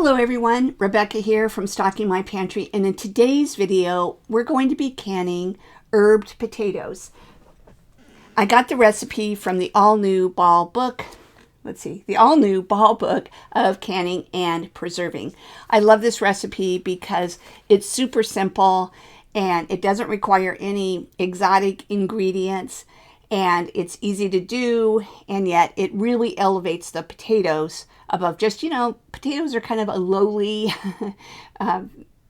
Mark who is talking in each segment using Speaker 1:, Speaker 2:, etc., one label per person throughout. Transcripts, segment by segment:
Speaker 1: Hello everyone, Rebecca here from Stocking My Pantry, and in today's video we're going to be canning herbed potatoes. I got the recipe from the all-new Ball book. The all-new Ball book of canning and preserving. I love this recipe because it's super simple and it doesn't require any exotic ingredients, and it's easy to do, and yet it really elevates the potatoes above just, potatoes are kind of a lowly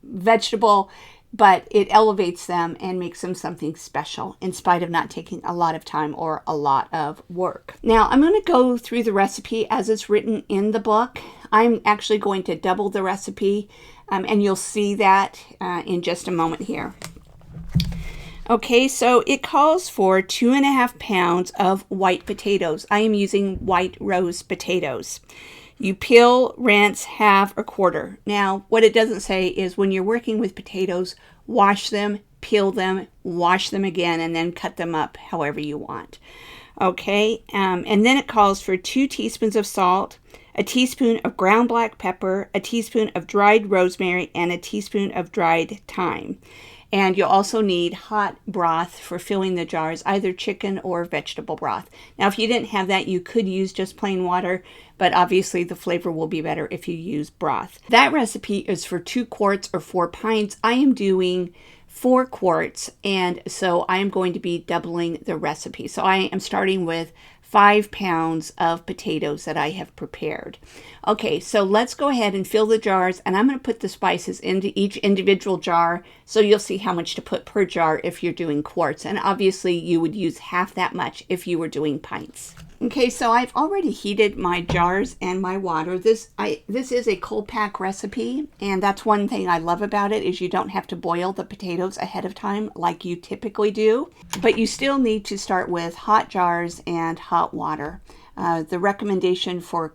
Speaker 1: vegetable, but it elevates them and makes them something special in spite of not taking a lot of time or a lot of work. Now I'm going to go through the recipe as it's written in the book. I'm actually going to double the recipe, and you'll see that in just a moment here. Okay, so it calls for 2.5 pounds of white potatoes. I am using white rose potatoes. You peel, rinse, halve, or quarter. Now, what it doesn't say is when you're working with potatoes, wash them, peel them, wash them again, and then cut them up however you want. Okay, and then it calls for 2 teaspoons of salt, a teaspoon of ground black pepper, a teaspoon of dried rosemary, and a teaspoon of dried thyme. And you'll also need hot broth for filling the jars, either chicken or vegetable broth. Now, if you didn't have that, you could use just plain water, but obviously the flavor will be better if you use broth. That recipe is for 2 quarts or 4 pints. I am doing 4 quarts, and so I am going to be doubling the recipe. So I am starting with 5 pounds of potatoes that I have prepared. Okay, so let's go ahead and fill the jars, and I'm going to put the spices into each individual jar so you'll see how much to put per jar if you're doing quarts, and obviously you would use half that much if you were doing pints. Okay, so I've already heated my jars and my water. This is a cold pack recipe, and that's one thing I love about it is you don't have to boil the potatoes ahead of time like you typically do, but you still need to start with hot jars and hot water. The recommendation for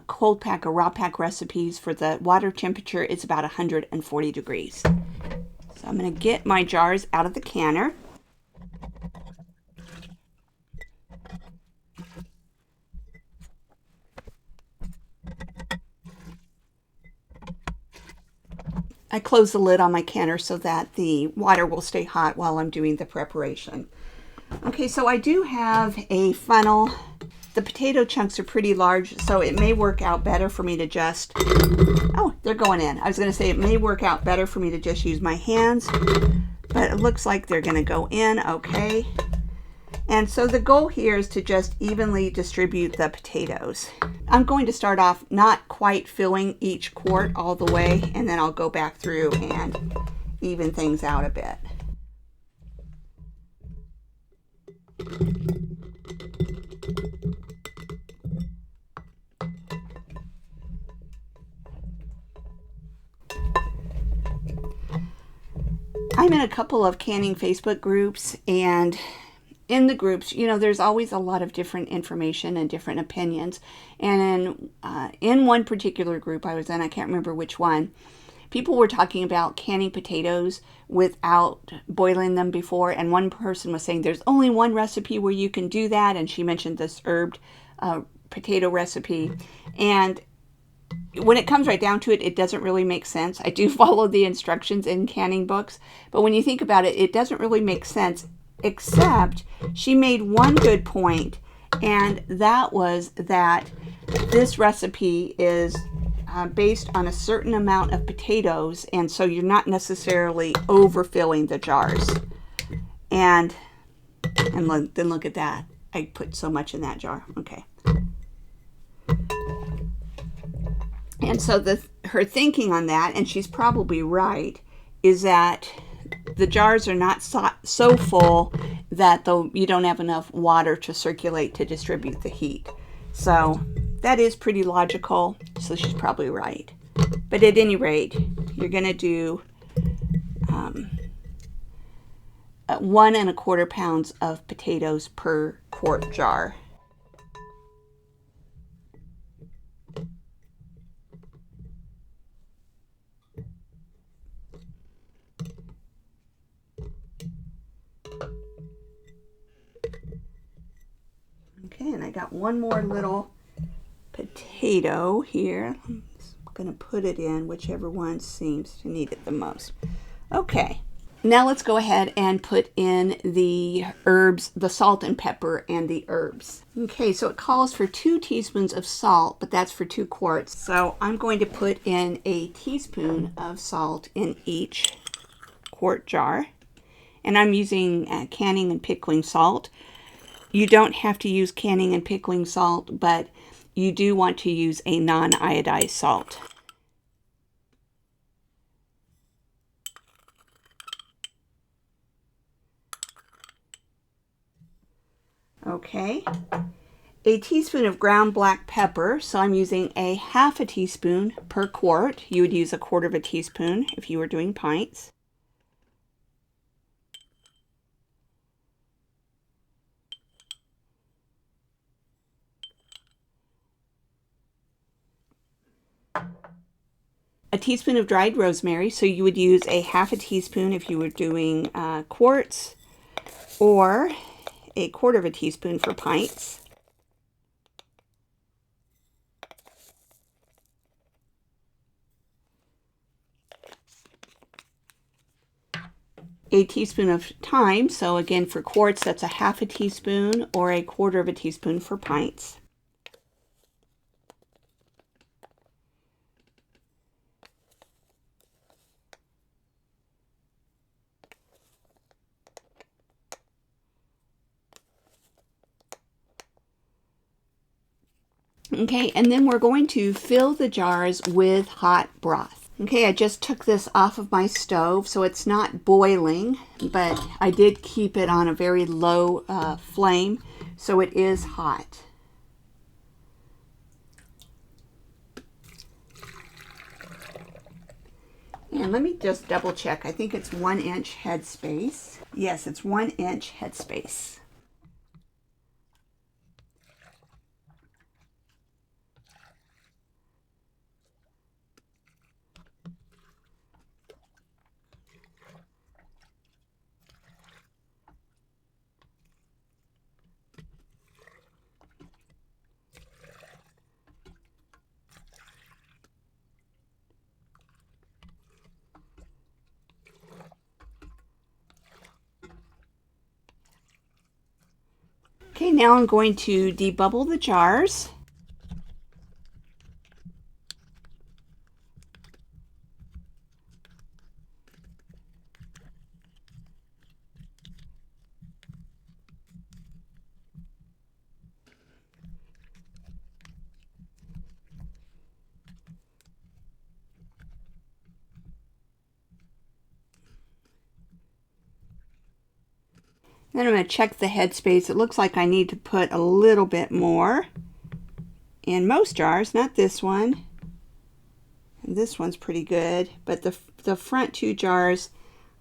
Speaker 1: cold pack or raw pack recipes for the water temperature is about 140 degrees. So I'm going to get my jars out of the canner. I close the lid on my canner so that the water will stay hot while I'm doing the preparation. Okay, so I do have a funnel. The potato chunks are pretty large, so it may work out better for me to just, oh, they're going in. I was going to say it may work out better for me to just use my hands, but it looks like they're going to go in okay. And so the goal here is to just evenly distribute the potatoes. I'm going to start off not quite filling each quart all the way, and then I'll go back through and even things out a bit. I'm in a couple of canning Facebook groups, and in the groups, there's always a lot of different information and different opinions. And in one particular group I was in, I can't remember which one, people were talking about canning potatoes without boiling them before. And one person was saying there's only one recipe where you can do that. And she mentioned this herbed potato recipe. And when it comes right down to it, it doesn't really make sense. I do follow the instructions in canning books, but when you think about it, it doesn't really make sense, except she made one good point, and that was that this recipe is based on a certain amount of potatoes, and so you're not necessarily overfilling the jars. And then look at that. I put so much in that jar. Okay. And so her thinking on that, and she's probably right, is that the jars are not so full that you don't have enough water to circulate to distribute the heat. So that is pretty logical, so she's probably right. But at any rate, you're going to do 1¼ pounds of potatoes per quart jar. Okay, and I got one more little potato here. going to put it in whichever one seems to need it the most. Okay, now let's go ahead and put in the herbs, the salt and pepper and the herbs. Okay, so it calls for 2 teaspoons of salt, but that's for 2 quarts. So I'm going to put in a teaspoon of salt in each quart jar. And I'm using canning and pickling salt. You don't have to use canning and pickling salt, but you do want to use a non-iodized salt. Okay, a teaspoon of ground black pepper, so I'm using a half a teaspoon per quart. You would use a quarter of a teaspoon if you were doing pints. A teaspoon of dried rosemary, so you would use a half a teaspoon if you were doing quarts, or a quarter of a teaspoon for pints. A teaspoon of thyme, so again for quarts that's a half a teaspoon or a quarter of a teaspoon for pints. Okay, and then we're going to fill the jars with hot broth. Okay, I just took this off of my stove, so it's not boiling, but I did keep it on a very low flame, so it is hot. And let me just double check. I think it's 1 inch headspace. Yes, it's 1 inch headspace. Okay, now I'm going to debubble the jars. Then I'm going to check the headspace. It looks like I need to put a little bit more in most jars, not this one. And this one's pretty good, but the front 2 jars,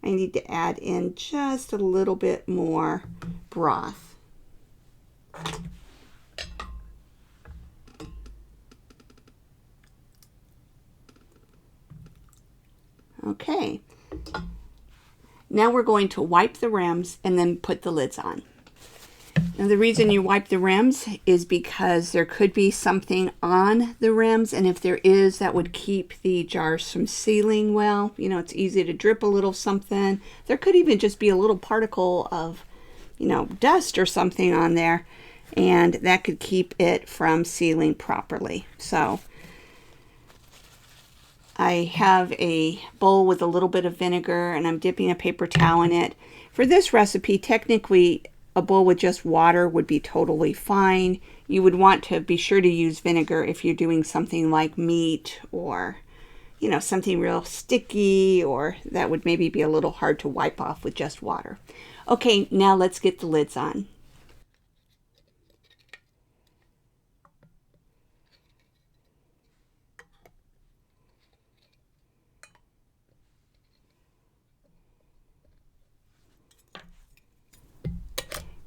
Speaker 1: I need to add in just a little bit more broth. Okay. Now we're going to wipe the rims and then put the lids on. Now the reason you wipe the rims is because there could be something on the rims, and if there is, that would keep the jars from sealing well. You know, it's easy to drip a little something. There could even just be a little particle of, you know, dust or something on there, and that could keep it from sealing properly. So I have a bowl with a little bit of vinegar, and I'm dipping a paper towel in it. For this recipe, technically, a bowl with just water would be totally fine. You would want to be sure to use vinegar if you're doing something like meat or, you know, something real sticky, or that would maybe be a little hard to wipe off with just water. Okay, now let's get the lids on.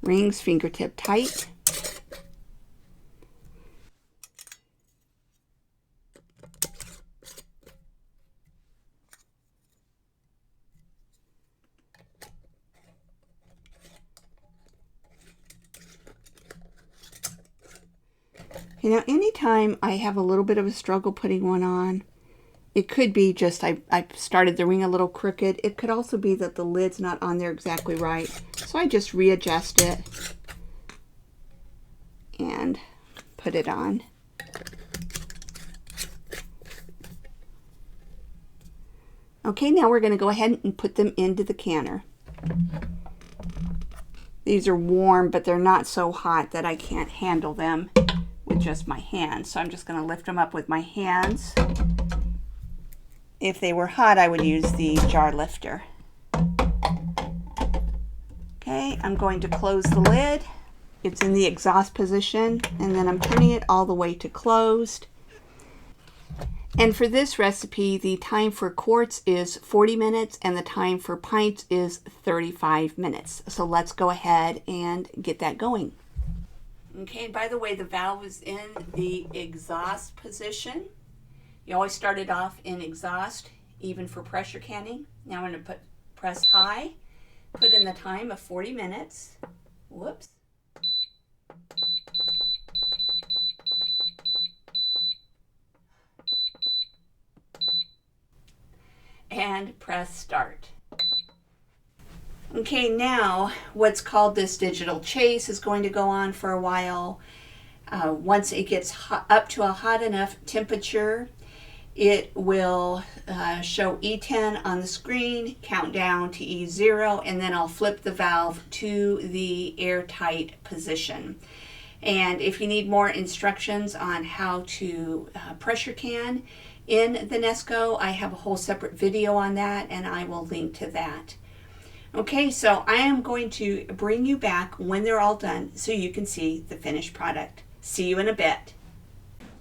Speaker 1: Rings fingertip tight. You know, anytime I have a little bit of a struggle putting one on, It could be just I started the ring a little crooked. It could also be that the lid's not on there exactly right. So I just readjust it and put it on. Okay, now we're going to go ahead and put them into the canner. These are warm, but they're not so hot that I can't handle them with just my hands. So I'm just going to lift them up with my hands. If they were hot, I would use the jar lifter. Okay, I'm going to close the lid. It's in the exhaust position, and then I'm turning it all the way to closed. And for this recipe, the time for quarts is 40 minutes and the time for pints is 35 minutes. So let's go ahead and get that going. Okay, by the way, the valve is in the exhaust position. You always start it off in exhaust, even for pressure canning. Now I'm going to press high, put in the time of 40 minutes. Whoops. And press start. Okay, now what's called this digital chase is going to go on for a while. Once it gets up to a hot enough temperature, it will show E10 on the screen, count down to E0, and then I'll flip the valve to the airtight position. And if you need more instructions on how to pressure can in the Nesco, I have a whole separate video on that, and I will link to that. Okay, so I am going to bring you back when they're all done so you can see the finished product. See you in a bit.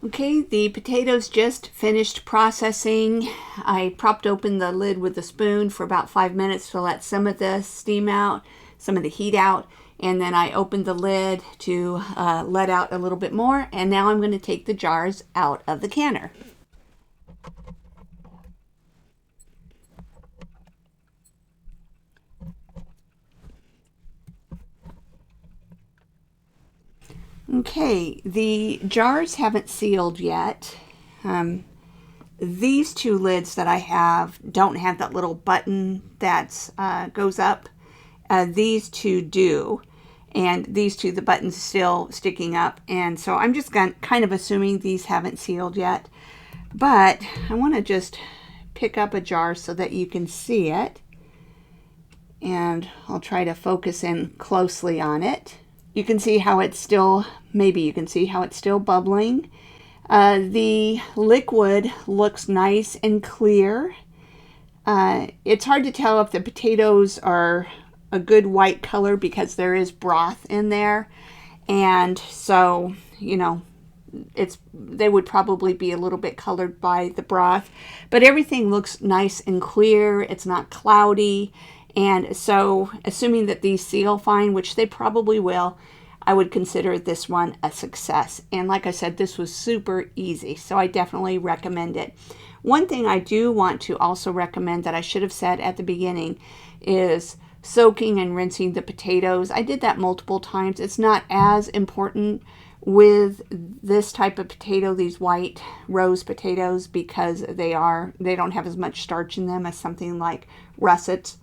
Speaker 1: Okay, the potatoes just finished processing. I propped open the lid with a spoon for about 5 minutes to let some of the steam out, some of the heat out, and then I opened the lid to let out a little bit more, and now I'm going to take the jars out of the canner. Okay, the jars haven't sealed yet. These two lids that I have don't have that little button that goes up. These two do, and these two, the button's still sticking up, and so I'm just kind of assuming these haven't sealed yet. But I want to just pick up a jar so that you can see it, and I'll try to focus in closely on it. You can see how it's still, maybe you can see how it's still bubbling. The liquid looks nice and clear. It's hard to tell if the potatoes are a good white color because there is broth in there. And so, you know, they would probably be a little bit colored by the broth. But everything looks nice and clear. It's not cloudy. And so, assuming that these seal fine, which they probably will, I would consider this one a success. And like I said, this was super easy, so I definitely recommend it. One thing I do want to also recommend that I should have said at the beginning is soaking and rinsing the potatoes. I did that multiple times. It's not as important with this type of potato, these white rose potatoes, because they don't have as much starch in them as something like russets.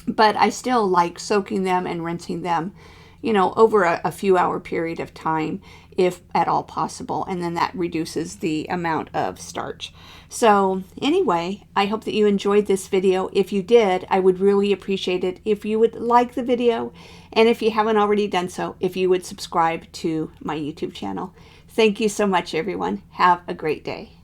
Speaker 1: But I still like soaking them and rinsing them, you know, over a few hour period of time, if at all possible. And then that reduces the amount of starch. So anyway, I hope that you enjoyed this video. If you did, I would really appreciate it if you would like the video. And if you haven't already done so, if you would subscribe to my YouTube channel. Thank you so much, everyone. Have a great day.